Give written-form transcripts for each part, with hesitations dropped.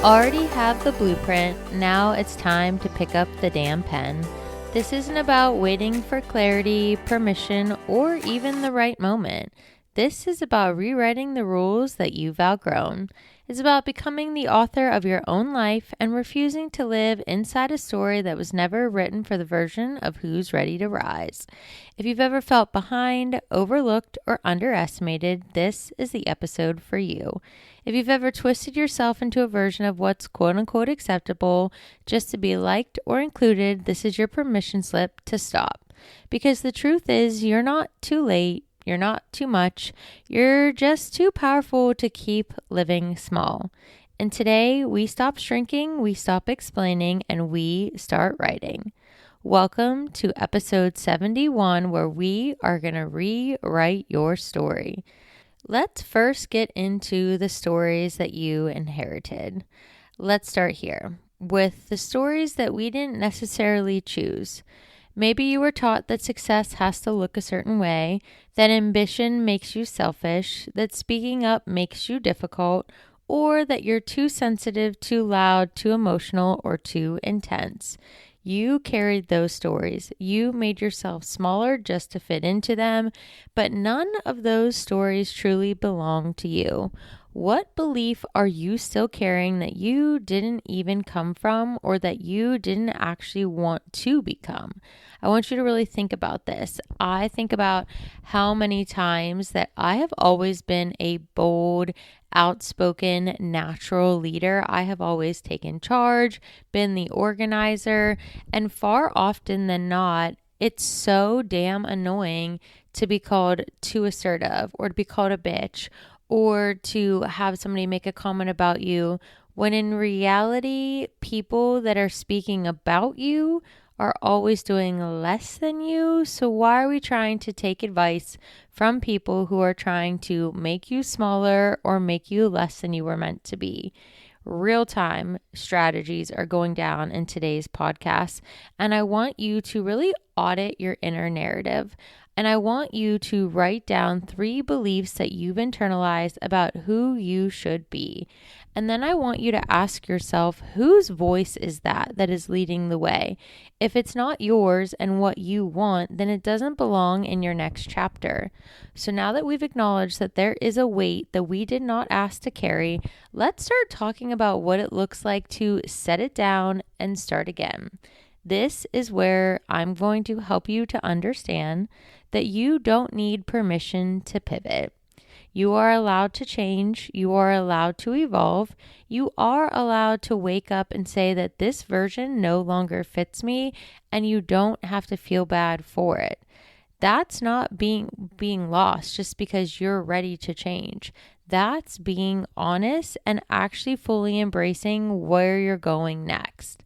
already have the blueprint, now it's time to pick up the damn pen. This isn't about waiting for clarity, permission, or even the right moment. This is about rewriting the rules that you've outgrown. It's about becoming the author of your own life and refusing to live inside a story that was never written for the version of who's ready to rise. If you've ever felt behind, overlooked, or underestimated, this is the episode for you. If you've ever twisted yourself into a version of what's quote-unquote acceptable just to be liked or included, this is your permission slip to stop. Because the truth is, you're not too late. You're not too much. You're just too powerful to keep living small. And today, we stop shrinking, we stop explaining, and we start writing. Welcome to episode 71, where we are going to rewrite your story. Let's first get into the stories that you inherited. Let's start here with the stories that we didn't necessarily choose. Maybe you were taught that success has to look a certain way, that ambition makes you selfish, that speaking up makes you difficult, or that you're too sensitive, too loud, too emotional, or too intense. You carried those stories. You made yourself smaller just to fit into them, but none of those stories truly belong to you. What belief are you still carrying that you didn't even come from or that you didn't actually want to become? I want you to really think about this. I think about how many times that I have always been a bold, outspoken, natural leader. I have always taken charge, been the organizer, and far often than not, it's so damn annoying to be called too assertive or to be called a bitch or to have somebody make a comment about you when in reality, people that are speaking about you are always doing less than you. So why are we trying to take advice from people who are trying to make you smaller or make you less than you were meant to be? Real-time strategies are going down in today's podcast, and I want you to really audit your inner narrative. And I want you to write down 3 beliefs that you've internalized about who you should be. And then I want you to ask yourself, whose voice is that is leading the way? If it's not yours and what you want, then it doesn't belong in your next chapter. So now that we've acknowledged that there is a weight that we did not ask to carry, let's start talking about what it looks like to set it down and start again. This is where I'm going to help you to understand that you don't need permission to pivot. You are allowed to change. You are allowed to evolve. You are allowed to wake up and say that this version no longer fits me, and you don't have to feel bad for it. That's not being lost just because you're ready to change. That's being honest and actually fully embracing where you're going next.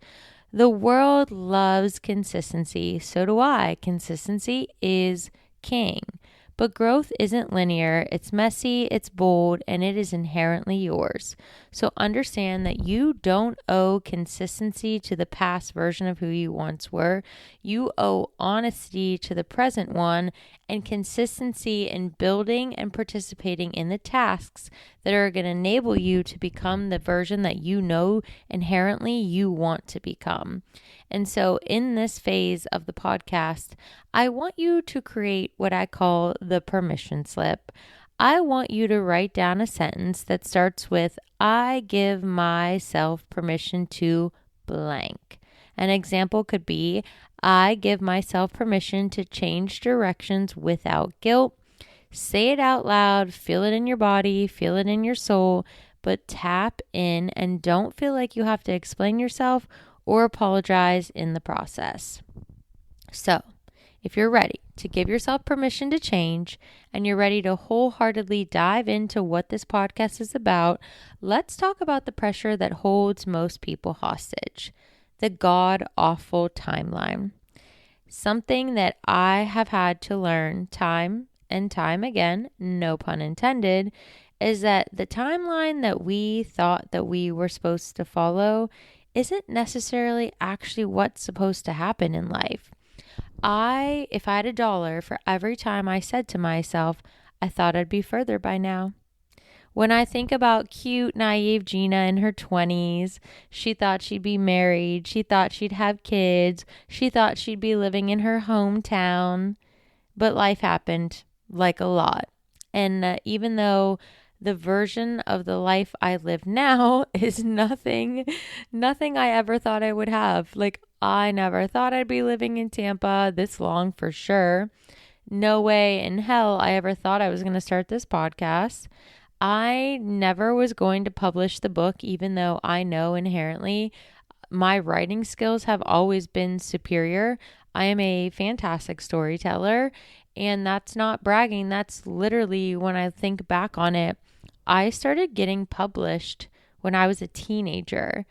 The world loves consistency. So do I. Consistency is king. But growth isn't linear. It's messy, it's bold, and it is inherently yours. So understand that you don't owe consistency to the past version of who you once were. You owe honesty to the present one and consistency in building and participating in the tasks that are going to enable you to become the version that you know inherently you want to become. And so in this phase of the podcast, I want you to create what I call the permission slip. I want you to write down a sentence that starts with, I give myself permission to blank. An example could be, I give myself permission to change directions without guilt. Say it out loud, feel it in your body, feel it in your soul, but tap in and don't feel like you have to explain yourself or apologize in the process. So, if you're ready to give yourself permission to change and you're ready to wholeheartedly dive into what this podcast is about, let's talk about the pressure that holds most people hostage, the god-awful timeline. Something that I have had to learn time and time again, no pun intended, is that the timeline that we thought that we were supposed to follow isn't necessarily actually what's supposed to happen in life. If I had $1 for every time I said to myself, I thought I'd be further by now. When I think about cute, naive Gina in her 20s, she thought she'd be married. She thought she'd have kids. She thought she'd be living in her hometown. But life happened, like a lot. And even though the version of the life I live now is nothing I ever thought I would have. Like, I never thought I'd be living in Tampa this long for sure. No way in hell I ever thought I was going to start this podcast. I never was going to publish the book, even though I know inherently my writing skills have always been superior. I am a fantastic storyteller, and that's not bragging. That's literally, when I think back on it, I started getting published when I was a teenager.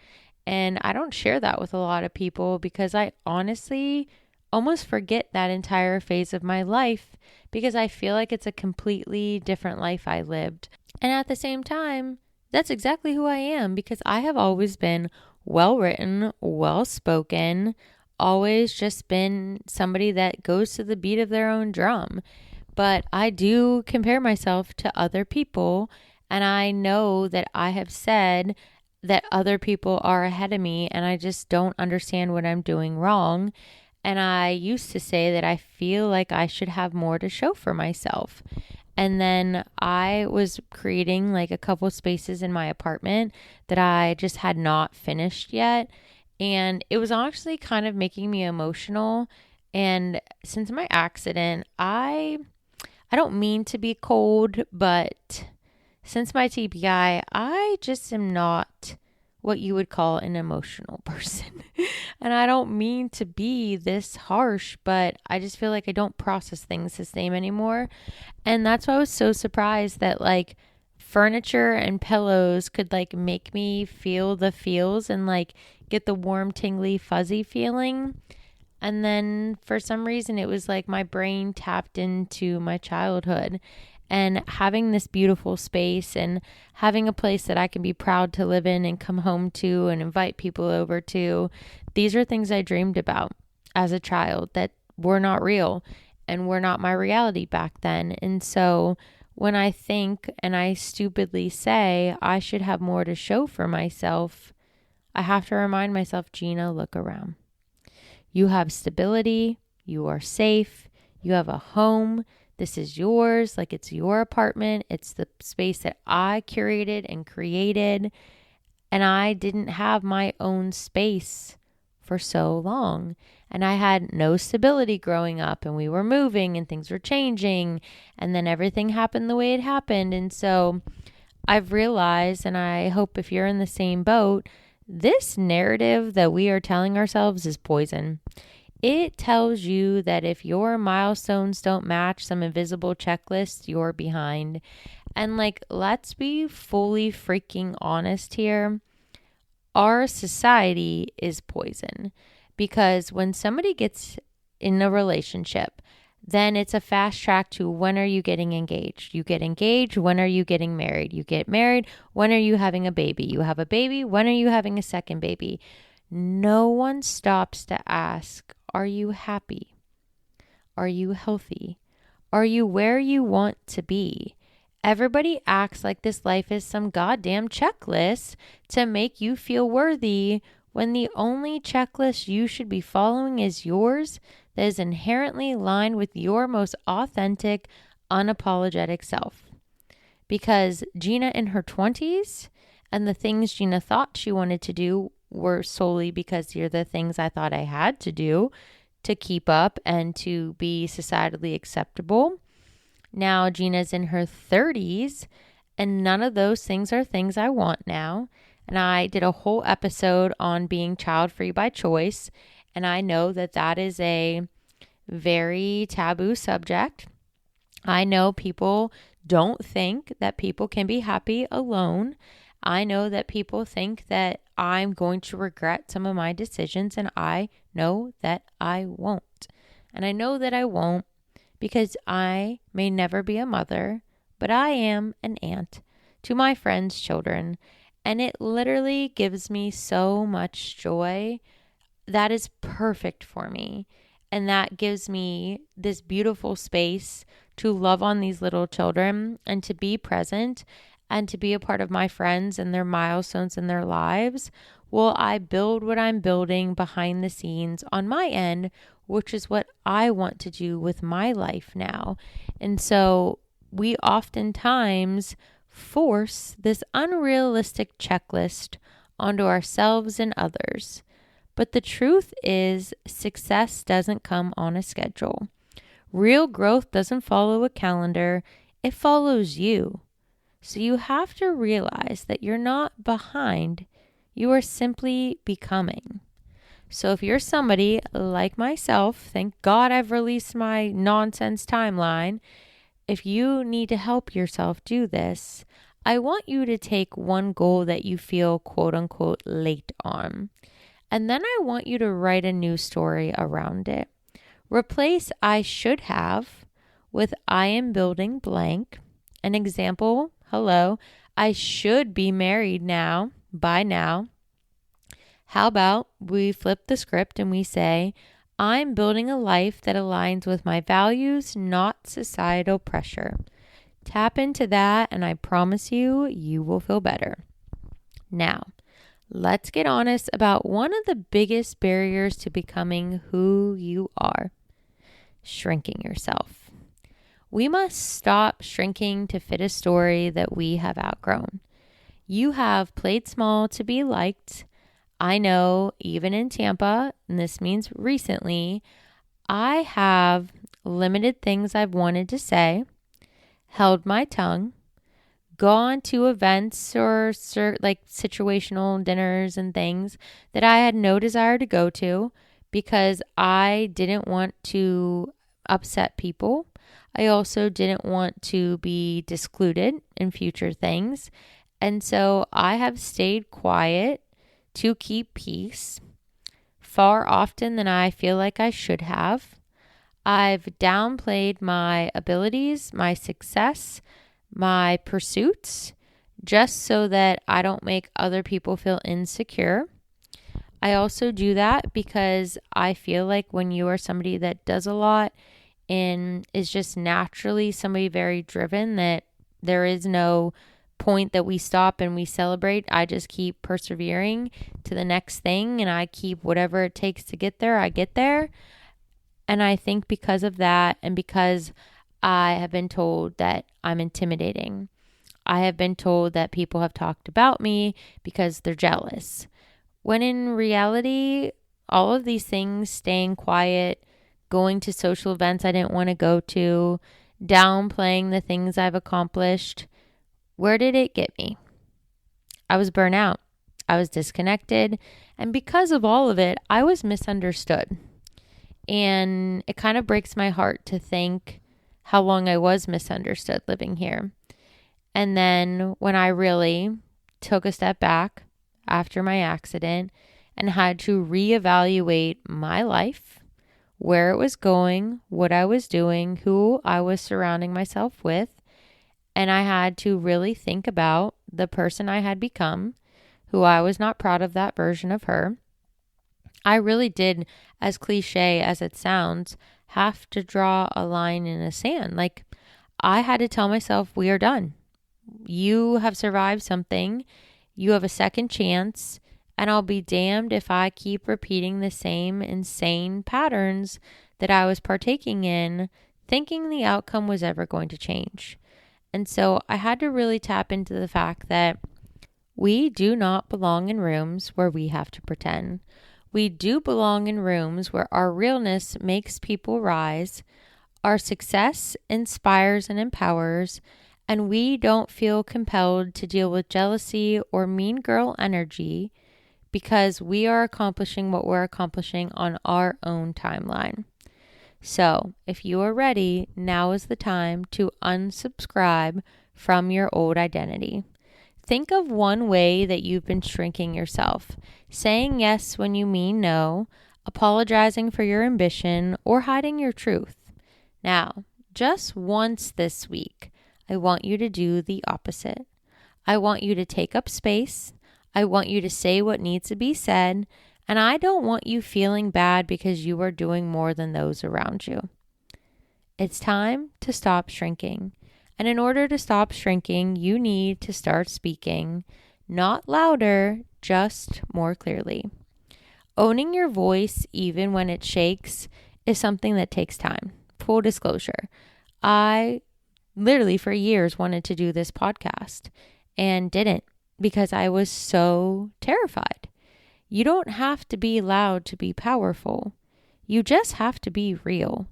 And I don't share that with a lot of people because I honestly almost forget that entire phase of my life because I feel like it's a completely different life I lived. And at the same time, that's exactly who I am because I have always been well written, well spoken, always just been somebody that goes to the beat of their own drum. But I do compare myself to other people, and I know that I have said that other people are ahead of me and I just don't understand what I'm doing wrong. And I used to say that I feel like I should have more to show for myself. And then I was creating like a couple spaces in my apartment that I just had not finished yet. And it was actually kind of making me emotional. And since my accident, I don't mean to be cold, but since my TBI, I just am not what you would call an emotional person. And I don't mean to be this harsh, but I just feel like I don't process things the same anymore. And that's why I was so surprised that like furniture and pillows could like make me feel the feels and like get the warm, tingly, fuzzy feeling. And then for some reason, it was like my brain tapped into my childhood. And having this beautiful space and having a place that I can be proud to live in and come home to and invite people over to, these are things I dreamed about as a child that were not real and were not my reality back then. And so when I think and I stupidly say I should have more to show for myself, I have to remind myself, Gina, look around. You have stability. You are safe. You have a home. This is yours, like it's your apartment. It's the space that I curated and created. And I didn't have my own space for so long. And I had no stability growing up, and we were moving and things were changing. And then everything happened the way it happened. And so I've realized, and I hope if you're in the same boat, this narrative that we are telling ourselves is poison. It tells you that if your milestones don't match some invisible checklist, you're behind. And like, let's be fully freaking honest here. Our society is poison because when somebody gets in a relationship, then it's a fast track to when are you getting engaged? You get engaged, when are you getting married? You get married, when are you having a baby? You have a baby, when are you having a second baby? No one stops to ask, are you happy? Are you healthy? Are you where you want to be? Everybody acts like this life is some goddamn checklist to make you feel worthy when the only checklist you should be following is yours that is inherently aligned with your most authentic, unapologetic self. Because Gina in her 20s and the things Gina thought she wanted to do were solely because they're the things I thought I had to do to keep up and to be societally acceptable. Now Gina's in her 30s and none of those things are things I want now. And I did a whole episode on being child-free by choice. And I know that that is a very taboo subject. I know people don't think that people can be happy alone. I know that people think that I'm going to regret some of my decisions, and I know that I won't. And I know that I won't because I may never be a mother, but I am an aunt to my friends' children. And it literally gives me so much joy. That is perfect for me. And that gives me this beautiful space to love on these little children and to be present. and to be a part of my friends and their milestones in their lives, well, I build what I'm building behind the scenes on my end, which is what I want to do with my life now. And so we oftentimes force this unrealistic checklist onto ourselves and others. But the truth is, success doesn't come on a schedule. Real growth doesn't follow a calendar, it follows you. So you have to realize that you're not behind, you are simply becoming. So if you're somebody like myself, thank God I've released my nonsense timeline. If you need to help yourself do this, I want you to take one goal that you feel quote unquote late on. And then I want you to write a new story around it. Replace I should have with I am building blank. An example, hello, I should be married now, by now. How about we flip the script and we say, I'm building a life that aligns with my values, not societal pressure. Tap into that and I promise you, you will feel better. Now, let's get honest about one of the biggest barriers to becoming who you are: shrinking yourself. We must stop shrinking to fit a story that we have outgrown. You have played small to be liked. I know, even in Tampa, and this means recently, I have limited things I've wanted to say, held my tongue, gone to events or like situational dinners and things that I had no desire to go to because I didn't want to upset people. I also didn't want to be discluded in future things. And so I have stayed quiet to keep peace far often than I feel like I should have. I've downplayed my abilities, my success, my pursuits, just so that I don't make other people feel insecure. I also do that because I feel like when you are somebody that does a lot and is just naturally somebody very driven, that there is no point that we stop and we celebrate. I just keep persevering to the next thing and I keep whatever it takes to get there, I get there. And I think because of that, and because I have been told that I'm intimidating, I have been told that people have talked about me because they're jealous. When in reality, all of these things, staying quiet, going to social events I didn't want to go to, downplaying the things I've accomplished, where did it get me? I was burnt out. I was disconnected. And because of all of it, I was misunderstood. And it kind of breaks my heart to think how long I was misunderstood living here. And then when I really took a step back after my accident and had to reevaluate my life, where it was going, what I was doing, who I was surrounding myself with, and I had to really think about the person I had become, who I was not proud of that version of her. I really did, as cliche as it sounds, have to draw a line in the sand. Like, I had to tell myself, we are done. You have survived something. You have a second chance. And I'll be damned if I keep repeating the same insane patterns that I was partaking in, thinking the outcome was ever going to change. And so I had to really tap into the fact that we do not belong in rooms where we have to pretend. We do belong in rooms where our realness makes people rise, our success inspires and empowers, and we don't feel compelled to deal with jealousy or mean girl energy because we are accomplishing what we're accomplishing on our own timeline. So, if you are ready, now is the time to unsubscribe from your old identity. Think of one way that you've been shrinking yourself, saying yes when you mean no, apologizing for your ambition, or hiding your truth. Now, just once this week, I want you to do the opposite. I want you to take up space. I want you to say what needs to be said. And I don't want you feeling bad because you are doing more than those around you. It's time to stop shrinking And in order to stop shrinking, you need to start speaking, not louder, just more clearly. Owning your voice, even when it shakes, is something that takes time. Full disclosure, I literally for years wanted to do this podcast and didn't because I was so terrified. You don't have to be loud to be powerful. You just have to be real.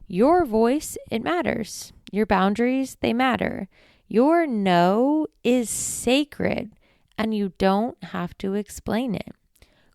Your voice, it matters. Your boundaries, they matter. Your no is sacred and you don't have to explain it.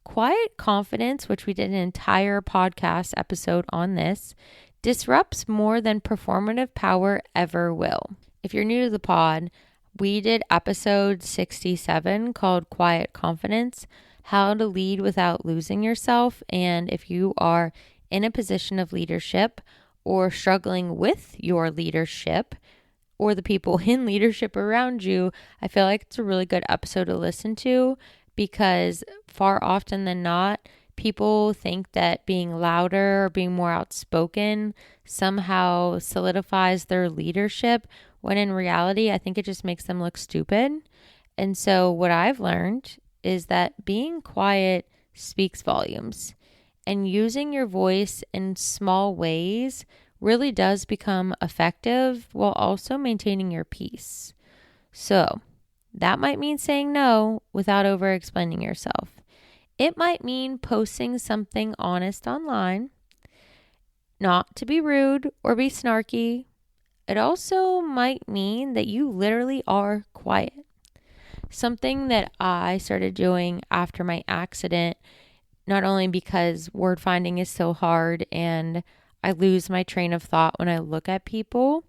Quiet confidence, which we did an entire podcast episode on this, disrupts more than performative power ever will. If you're new to the pod, we did episode 67 called Quiet Confidence, How to Lead Without Losing Yourself. And if you are in a position of leadership or struggling with your leadership or the people in leadership around you, I feel like it's a really good episode to listen to because far often than not, people think that being louder or being more outspoken somehow solidifies their leadership, when in reality, I think it just makes them look stupid. And so what I've learned is that being quiet speaks volumes, and using your voice in small ways really does become effective while also maintaining your peace. So that might mean saying no without over-explaining yourself. It might mean posting something honest online, not to be rude or be snarky. It also might mean that you literally are quiet. Something that I started doing after my accident, not only because word finding is so hard and I lose my train of thought when I look at people.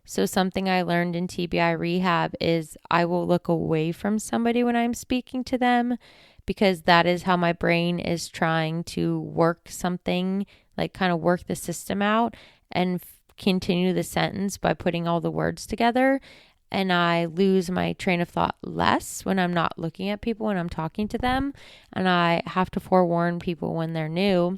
So something I learned in TBI rehab is I will look away from somebody when I'm speaking to them because that is how my brain is trying to work something, like kind of work the system out and continue the sentence by putting all the words together. And I lose my train of thought less when I'm not looking at people when I'm talking to them. And I have to forewarn people when they're new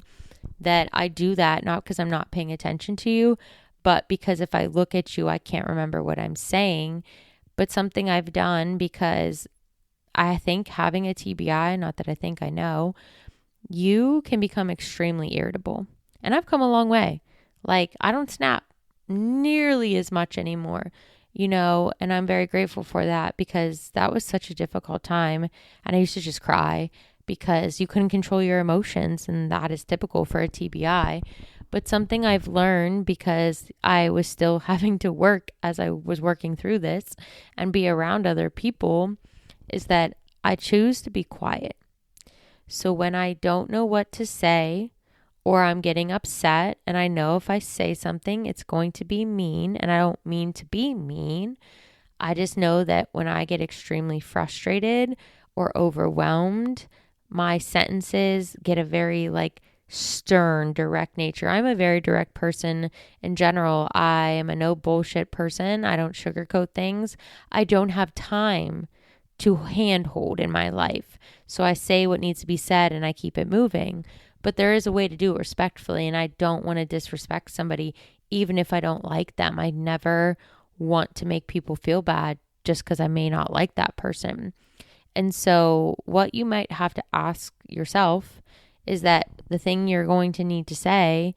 that I do that, not because I'm not paying attention to you, but because if I look at you, I can't remember what I'm saying. But something I've done because I think having a TBI, not that I think I know, you can become extremely irritable. And I've come a long way. Like, I don't snap nearly as much anymore, and I'm very grateful for that because that was such a difficult time. And I used to just cry because you couldn't control your emotions, and that is typical for a TBI. But something I've learned because I was still having to work as I was working through this and be around other people is that I choose to be quiet. So when I don't know what to say or I'm getting upset and I know if I say something, it's going to be mean, and I don't mean to be mean. I just know that when I get extremely frustrated or overwhelmed, my sentences get a very stern, direct nature. I'm a very direct person in general. I am a no bullshit person. I don't sugarcoat things. I don't have time to handhold in my life. So I say what needs to be said and I keep it moving. But there is a way to do it respectfully, and I don't want to disrespect somebody even if I don't like them. I never want to make people feel bad just because I may not like that person. And so what you might have to ask yourself is that the thing you're going to need to say,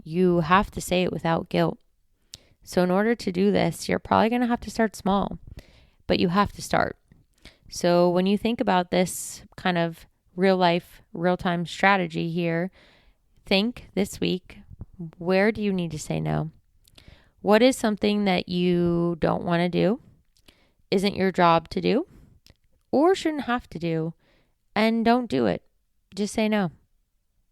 you have to say it without guilt. So in order to do this, you're probably going to have to start small, but you have to start. So when you think about this kind of real life, real time strategy here, think this week, where do you need to say no? What is something that you don't want to do, isn't your job to do, or shouldn't have to do, and don't do it? Just say no.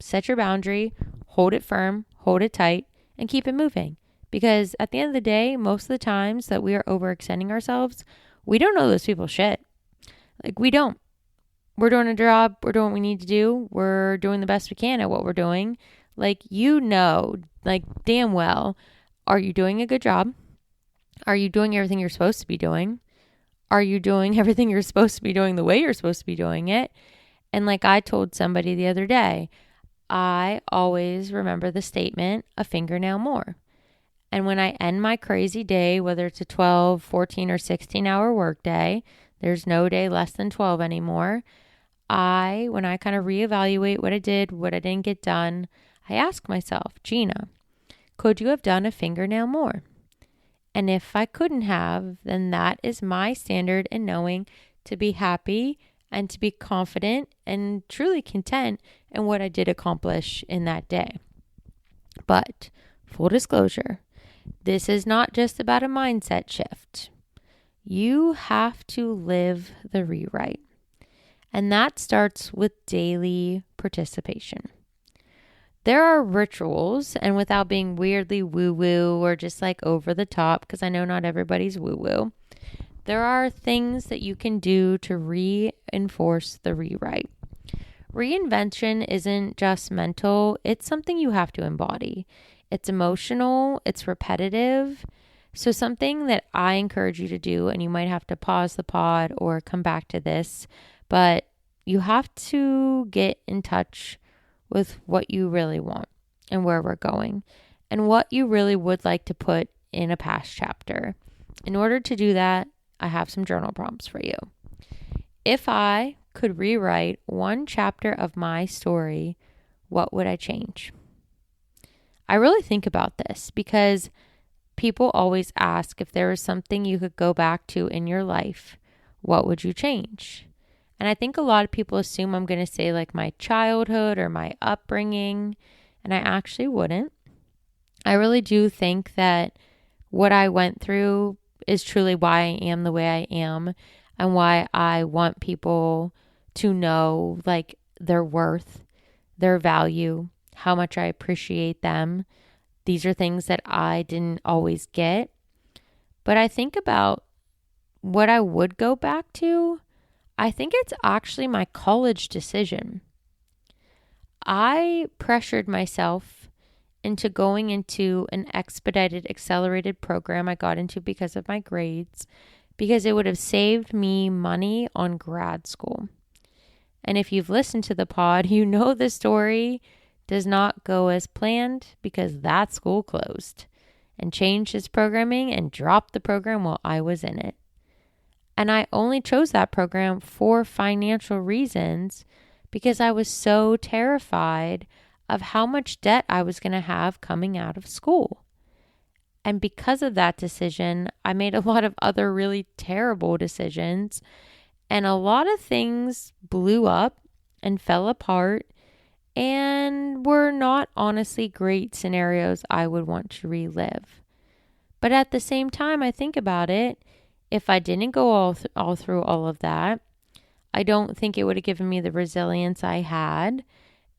Set your boundary, hold it firm, hold it tight, and keep it moving. Because at the end of the day, most of the times that we are overextending ourselves, we don't know those people's shit. We don't. We're doing a job. We're doing what we need to do. We're doing the best we can at what we're doing. Damn well, are you doing a good job? Are you doing everything you're supposed to be doing? Are you doing everything you're supposed to be doing the way you're supposed to be doing it? And like I told somebody the other day, I always remember the statement, a fingernail more. And when I end my crazy day, whether it's a 12, 14, or 16-hour workday, there's no day less than 12 anymore. When I kind of reevaluate what I did, what I didn't get done, I ask myself, Gina, could you have done a fingernail more? And if I couldn't have, then that is my standard in knowing to be happy and to be confident and truly content in what I did accomplish in that day. But full disclosure, this is not just about a mindset shift. You have to live the rewrite. And that starts with daily participation. There are rituals, and without being weirdly woo-woo or just like over the top, because I know not everybody's woo-woo, there are things that you can do to reinforce the rewrite. Reinvention isn't just mental, it's something you have to embody. It's emotional, it's repetitive. So something that I encourage you to do, and you might have to pause the pod or come back to this, but you have to get in touch with what you really want and where we're going and what you really would like to put in a past chapter. In order to do that, I have some journal prompts for you. If I could rewrite one chapter of my story, what would I change? I really think about this because people always ask if there was something you could go back to in your life, what would you change? And I think a lot of people assume I'm going to say like my childhood or my upbringing, and I actually wouldn't. I really do think that what I went through is truly why I am the way I am and why I want people to know like their worth, their value, how much I appreciate them. These are things that I didn't always get. But I think about what I would go back to. I think it's actually my college decision. I pressured myself into going into an expedited, accelerated program I got into because of my grades, because it would have saved me money on grad school. And if you've listened to the pod, you know the story does not go as planned because that school closed and changed its programming and dropped the program while I was in it. And I only chose that program for financial reasons because I was so terrified of how much debt I was going to have coming out of school. And because of that decision, I made a lot of other really terrible decisions. And a lot of things blew up and fell apart and were not honestly great scenarios I would want to relive. But at the same time, I think about it, if I didn't go all through all of that, I don't think it would have given me the resilience I had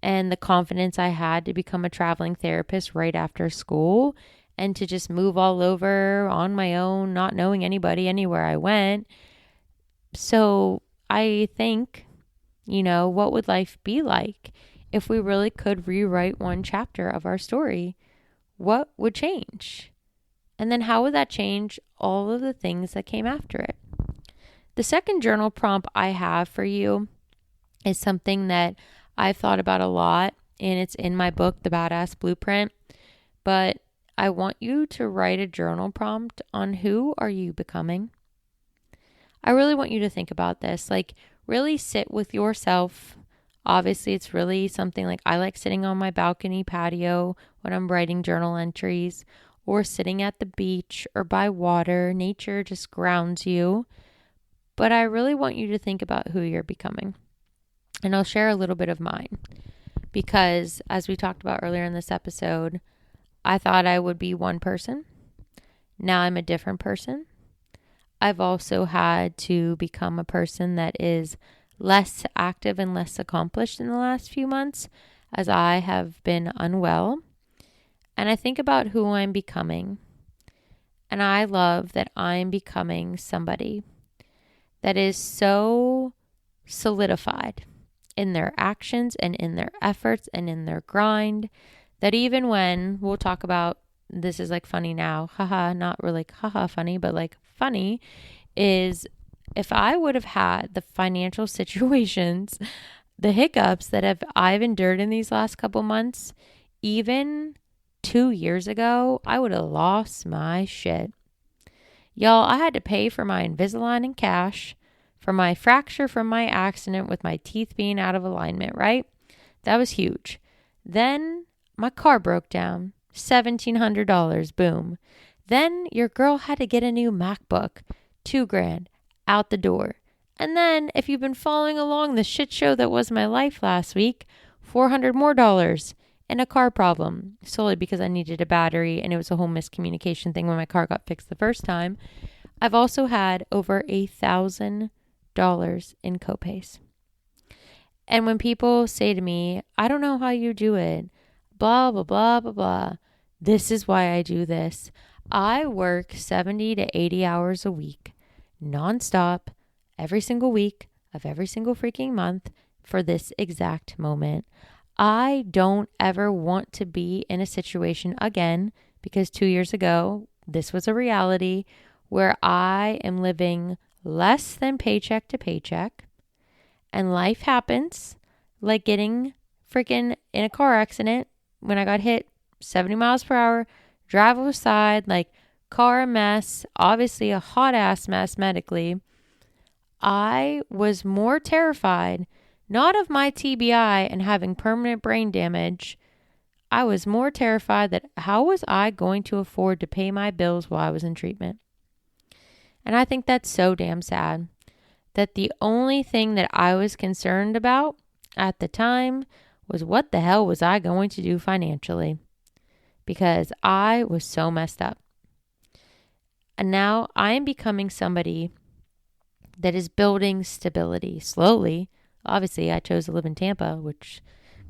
and the confidence I had to become a traveling therapist right after school and to just move all over on my own, not knowing anybody anywhere I went. So I think, what would life be like if we really could rewrite one chapter of our story? What would change? And then how would that change all of the things that came after it? The second journal prompt I have for you is something that I've thought about a lot, and it's in my book, The Badass Blueprint. But I want you to write a journal prompt on who are you becoming? I really want you to think about this. Like, really sit with yourself. Obviously, it's really something like I like sitting on my balcony patio when I'm writing journal entries, or sitting at the beach or by water. Nature just grounds you. But I really want you to think about who you're becoming. And I'll share a little bit of mine. Because as we talked about earlier in this episode, I thought I would be one person. Now I'm a different person. I've also had to become a person that is less active and less accomplished in the last few months as I have been unwell. And I think about who I'm becoming. And I love that I'm becoming somebody that is so solidified in their actions and in their efforts and in their grind that even when we'll talk about, this is like funny now, haha, not really like haha funny, but like funny is if I would have had the financial situations, the hiccups that I've endured in these last couple months, even 2 years ago, I would have lost my shit. Y'all, I had to pay for my Invisalign in cash, for my fracture from my accident with my teeth being out of alignment, right? That was huge. Then my car broke down. $1,700, boom. Then your girl had to get a new MacBook. $2,000 out the door. And then if you've been following along the shit show that was my life last week, $400 more and a car problem, solely because I needed a battery and it was a whole miscommunication thing when my car got fixed the first time. I've also had over $1,000 in copays. And when people say to me, I don't know how you do it, blah, blah, blah, blah, blah. This is why I do this. I work 70 to 80 hours a week, nonstop, every single week of every single freaking month for this exact moment. I don't ever want to be in a situation again, because 2 years ago, this was a reality where I am living less than paycheck to paycheck, and life happens, like getting freaking in a car accident when I got hit 70 miles per hour, drive off the side, like car a mess, obviously a hot ass mess medically. I was more terrified, not of my TBI and having permanent brain damage. I was more terrified that how was I going to afford to pay my bills while I was in treatment? And I think that's so damn sad that the only thing that I was concerned about at the time was what the hell was I going to do financially, because I was so messed up. And now I am becoming somebody that is building stability slowly. Obviously, I chose to live in Tampa, which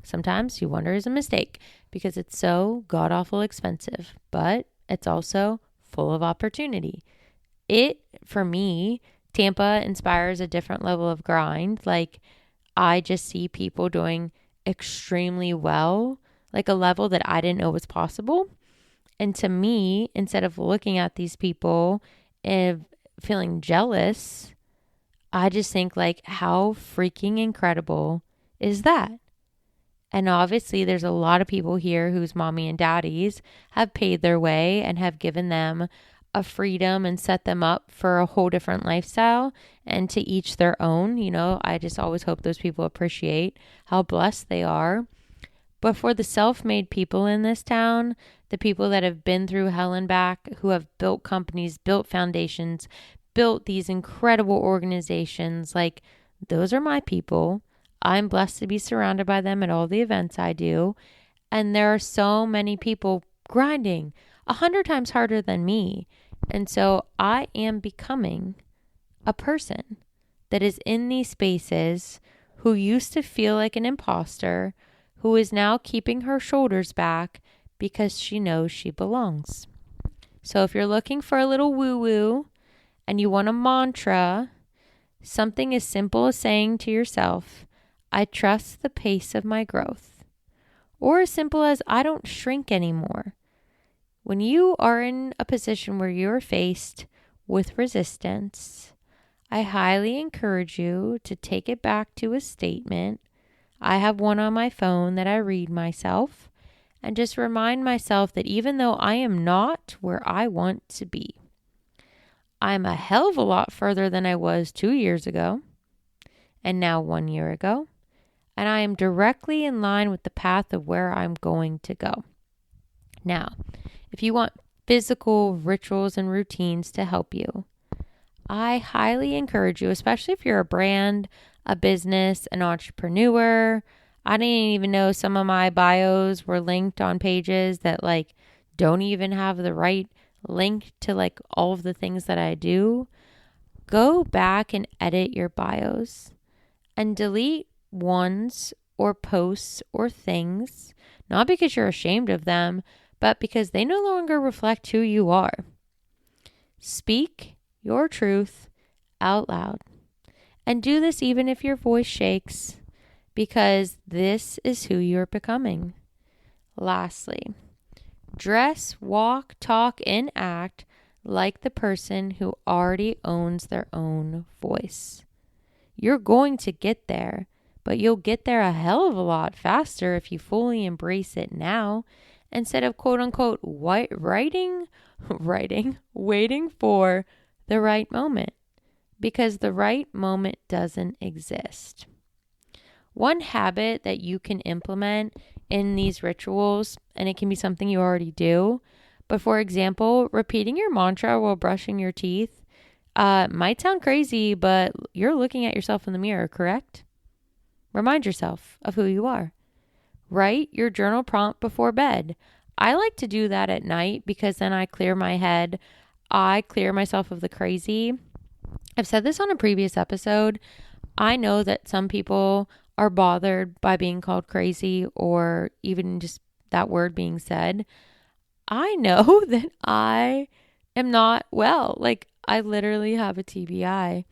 sometimes you wonder is a mistake because it's so god-awful expensive, but it's also full of opportunity. For me, Tampa inspires a different level of grind. Like, I just see people doing extremely well, like a level that I didn't know was possible. And to me, instead of looking at these people and feeling jealous, I just think, like, how freaking incredible is that? And obviously there's a lot of people here whose mommy and daddies have paid their way and have given them a freedom and set them up for a whole different lifestyle, and to each their own. You know, I just always hope those people appreciate how blessed they are. But for the self-made people in this town, the people that have been through hell and back, who have built companies, built foundations, built these incredible organizations, like, those are my people. I'm blessed to be surrounded by them at all the events I do. And there are so many people grinding 100 times harder than me. And so I am becoming a person that is in these spaces who used to feel like an imposter, who is now keeping her shoulders back because she knows she belongs. So if you're looking for a little woo-woo and you want a mantra, something as simple as saying to yourself, I trust the pace of my growth. Or as simple as, I don't shrink anymore. When you are in a position where you're faced with resistance, I highly encourage you to take it back to a statement. I have one on my phone that I read myself, and just remind myself that even though I am not where I want to be, I'm a hell of a lot further than I was 2 years ago, and now 1 year ago, and I am directly in line with the path of where I'm going to go. Now, if you want physical rituals and routines to help you, I highly encourage you, especially if you're a brand, a business, an entrepreneur. I didn't even know some of my bios were linked on pages that, like, don't even have the right link to, like, all of the things that I do. Go back and edit your bios and delete ones or posts or things, not because you're ashamed of them, but because they no longer reflect who you are. Speak your truth out loud. And do this even if your voice shakes, because this is who you're becoming. Lastly, dress, walk, talk, and act like the person who already owns their own voice. You're going to get there, but you'll get there a hell of a lot faster if you fully embrace it now instead of quote unquote waiting for the right moment, because the right moment doesn't exist. One habit that you can implement in these rituals, and it can be something you already do, but for example, repeating your mantra while brushing your teeth might sound crazy, but you're looking at yourself in the mirror, correct? Remind yourself of who you are. Write your journal prompt before bed. I like to do that at night because then I clear my head. I clear myself of the crazy. I've said this on a previous episode. I know that some people are bothered by being called crazy or even just that word being said. I know that I am not well. Like, I literally have a TBI.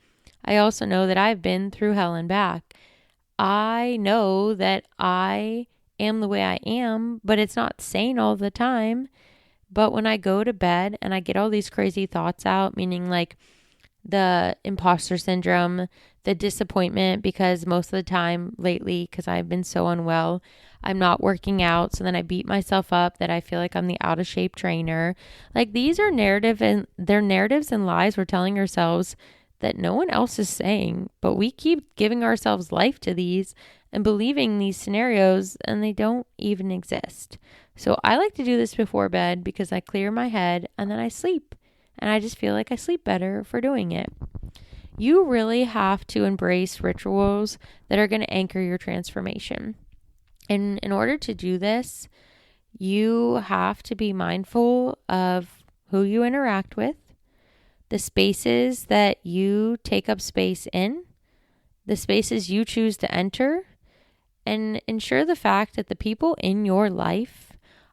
I also know that I've been through hell and back. I know that I am the way I am, but it's not sane all the time. But when I go to bed and I get all these crazy thoughts out, meaning like the imposter syndrome, the disappointment, because most of the time lately, because I've been so unwell, I'm not working out. So then I beat myself up that I feel like I'm the out of shape trainer. Like, these are they're narratives and lies we're telling ourselves that no one else is saying, but we keep giving ourselves life to these and believing these scenarios, and they don't even exist. So I like to do this before bed because I clear my head and then I sleep. And I just feel like I sleep better for doing it. You really have to embrace rituals that are going to anchor your transformation. And in order to do this, you have to be mindful of who you interact with, the spaces that you take up space in, the spaces you choose to enter, and ensure the fact that the people in your life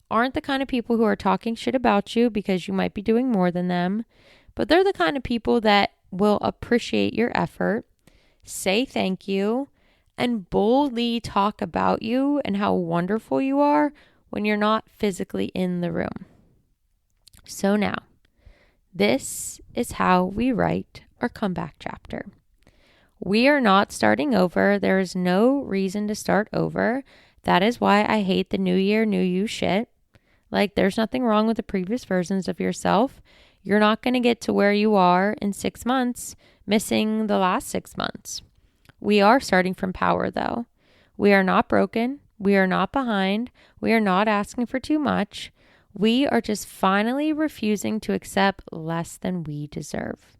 aren't the kind of people who are talking shit about you because you might be doing more than them, but they're the kind of people that will appreciate your effort, say thank you, and boldly talk about you and how wonderful you are when you're not physically in the room. So now, this is how we write our comeback chapter. We are not starting over. There is no reason to start over. That is why I hate the new year, new you shit. Like, there's nothing wrong with the previous versions of yourself. You're not going to get to where you are in 6 months, missing the last 6 months. We are starting from power, though. We are not broken. We are not behind. We are not asking for too much. We are just finally refusing to accept less than we deserve.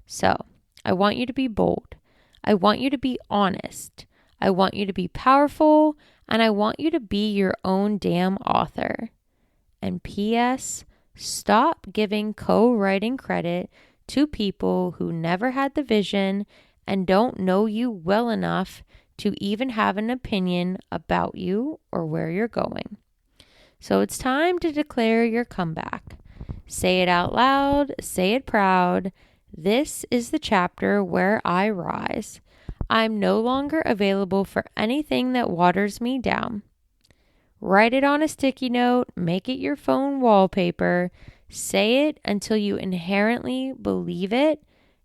So, I want you to be bold. I want you to be honest. I want you to be powerful. And I want you to be your own damn author. And P.S., stop giving co-writing credit to people who never had the vision and don't know you well enough to even have an opinion about you or where you're going. So it's time to declare your comeback. Say it out loud, say it proud. This is the chapter where I rise. I'm no longer available for anything that waters me down. Write it on a sticky note, make it your phone wallpaper, say it until you inherently believe it,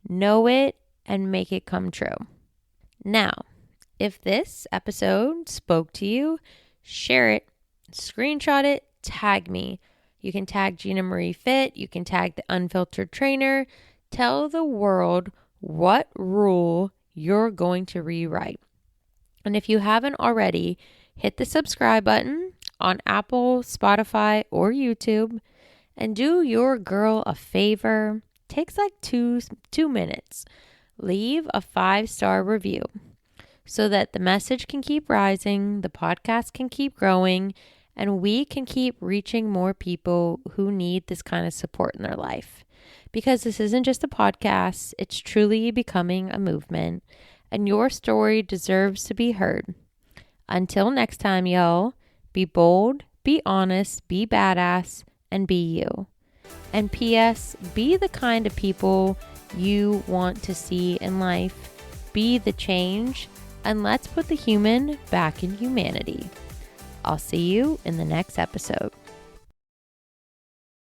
know it, and make it come true. Now, if this episode spoke to you, share it, screenshot it, tag me. You can tag Gina Marie Fit, you can tag the Unfiltered Trainer. Tell the world what rule you're going to rewrite. And if you haven't already, hit the subscribe button on Apple, Spotify, or YouTube, and do your girl a favor. Takes like two minutes. Leave a 5-star review so that the message can keep rising, the podcast can keep growing, and we can keep reaching more people who need this kind of support in their life. Because this isn't just a podcast, it's truly becoming a movement, and your story deserves to be heard. Until next time, y'all, be bold, be honest, be badass, and be you. And P.S., be the kind of people you want to see in life. Be the change, and let's put the human back in humanity. I'll see you in the next episode.